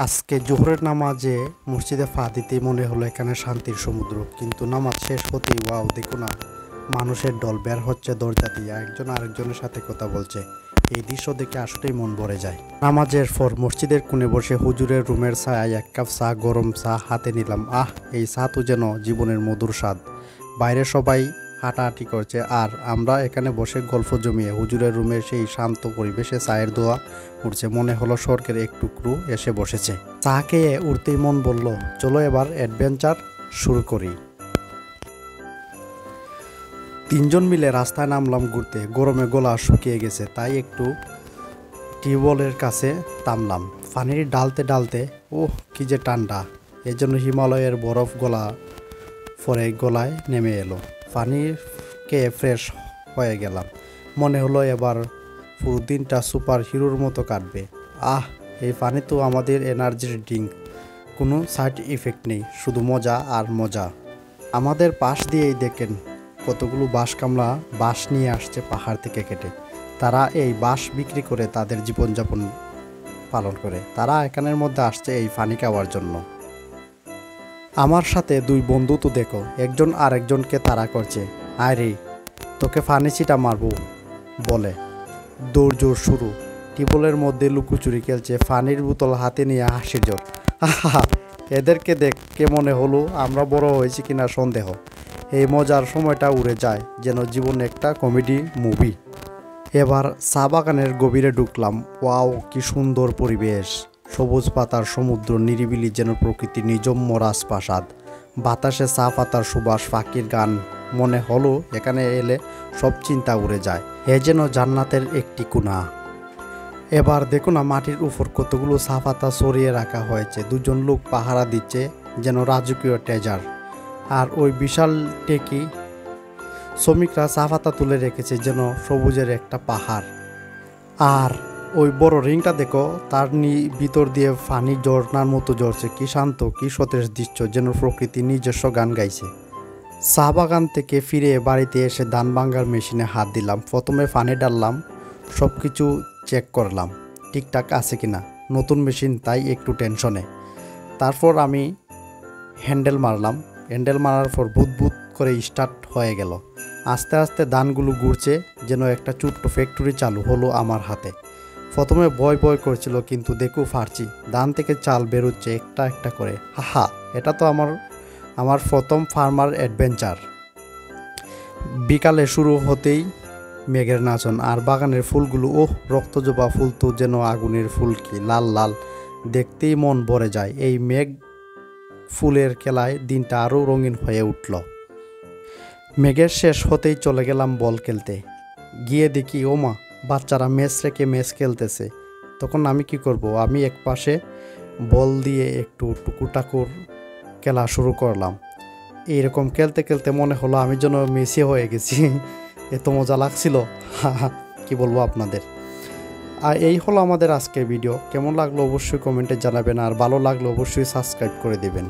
আজকে জোহরের নামাজে মসজিদে পা দিতেই মনে হলো এখানে শান্তির সমুদ্র, কিন্তু নামাজ শেষ হতেই ওয়াও দেখো না, মানুষের দল বের হচ্ছে দরজা দিয়ে, একজন আরেকজনের সাথে কথা বলছে। এই দৃশ্য দেখে আসলেই মন ভরে যায়। নামাজের পর মসজিদের কোণে বসে হুজুরের রুমের ছায়ায় এক কাপ চা, গরম চা হাতে নিলাম। এই চা তো যেন জীবনের মধুর স্বাদ। বাইরে সবাই হাঁটাহাঁটি করছে আর আমরা এখানে বসে গল্প জমিয়ে হুজুরের রুমের সেই শান্ত পরিবেশে চায়ের দোয়া উঠছে। মনে হলো স্বর্গের এক টুকরো এসে বসেছে। চা খেয়ে উঠতেই মন বলল, চলো এবার অ্যাডভেঞ্চার শুরু করি। তিনজন মিলে রাস্তায় নামলাম ঘুরতে। গরমে গলা শুকিয়ে গেছে, তাই একটু টিউবওয়েলের কাছে থামলাম। পানির ডালতে ডালতে কি যে ঠান্ডা, এজন্য হিমালয়ের বরফ পরে গলায় নেমে এলো। পানি খেয়ে ফ্রেশ হয়ে গেলাম। মনে হলো এবার পুরো দিনটা সুপার হিরোর মতো কাটবে। এই পানি তো আমাদের এনার্জির ড্রিঙ্ক, কোনো সাইড ইফেক্ট নেই, শুধু মজা আর মজা। আমাদের পাশ দিয়েই দেখেন কতগুলো বাঁশ কামলা বাঁশ নিয়ে আসছে পাহাড় থেকে কেটে। তারা এই বাঁশ বিক্রি করে তাদের জীবনযাপন পালন করে। তারা এখানের মধ্যে আসছে এই পানি খাওয়ার জন্য। আমার সাথে দুই বন্ধু তো দেখো, একজন আরেকজনকে তাড়া করছে। আরে তোকে পানি ছিটা মারবো বলে দৌড়জোর শুরু। টিউবওয়েলের মধ্যে লুকোচুরি খেলছে, পানির বোতল হাতে নিয়ে হাসির জোর। এদেরকে দেখে মনে হলো আমরা বড় হয়েছি কিনা সন্দেহ। এই মজার সময়টা উড়ে যায় যেন জীবন একটা কমেডি মুভি। এবার চা বাগানের গভীরে ঢুকলাম। ওয়াও, কি সুন্দর পরিবেশ! সবুজ পাতার সমুদ্র, নিরিবিলি যেন প্রকৃতির নিজম্য রাজপ্রাসাদ। বাতাসে চা পাতার সুবাস, পাখির গান। মনে হলো এখানে এলে সব চিন্তা উড়ে যায়। এ যেন জান্নাতের একটি কোণা। এবার দেখো না, মাটির উপর কতগুলো চা পাতা ছড়িয়ে রাখা হয়েছে। দুজন লোক পাহারা দিচ্ছে, যেন রাজকীয় ট্রেজার। আর ওই বিশাল টেকি শ্রমিকরা চা পাতা তুলে রেখেছে যেন সবুজের একটা পাহাড়। আর ওই বড় রিংটা দেখো, তার ভিতর দিয়ে পানি ঝর্ণার মতো ঝরছে। কি শান্ত, কি সতেজ দৃশ্য, যেন প্রকৃতি নিজস্ব গান গাইছে। চা বাগান থেকে ফিরে বাড়িতে এসে ধান ভাঙার মেশিনে হাত দিলাম। প্রথমে পানি ডাললাম, সব কিছু চেক করলাম ঠিকঠাক আছে কিনা। নতুন মেশিন, তাই একটু টেনশনে। তারপর আমি হ্যান্ডেল মারলাম। হ্যান্ডেল মারার পর বুদবুদ করে স্টার্ট হয়ে গেল। আস্তে আস্তে ধানগুলো ঘুরছে, যেন একটা ছোট্ট ফ্যাক্টরি চালু হলো আমার হাতে। প্রথমে ভয় করছিল, কিন্তু দেখো পারছি। ধান থেকে চাল বেরোচ্ছে একটা একটা করে। এটা তো আমার প্রথম ফার্মার অ্যাডভেঞ্চার। বিকালে শুরু হতেই মেঘের নাচন, আর বাগানের ফুলগুলো রক্তজবা ফুল তো যেন আগুনের ফুলকি, লাল লাল, দেখতেই মন ভরে যায়। এই মেঘ ফুলের খেলায় দিনটা আরও রঙিন হয়ে উঠল। মেঘের শেষ হতেই চলে গেলাম বল খেলতে। গিয়ে দেখি ওমা, বাচ্চারা ম্যাচ রেখে ম্যাচ খেলতেছে। তখন আমি কি করব? আমি এক পাশে বল দিয়ে একটু টুকুটাকুর খেলা শুরু করলাম। এইরকম খেলতে খেলতে মনে হলো আমি যেন মেসি হয়ে গেছি। এত মজা লাগছিল, কি বলবো আপনাদের। আর এই হলো আমাদের আজকের ভিডিও। কেমন লাগলো অবশ্যই কমেন্টে জানাবেন, আর ভালো লাগলে অবশ্যই সাবস্ক্রাইব করে দিবেন।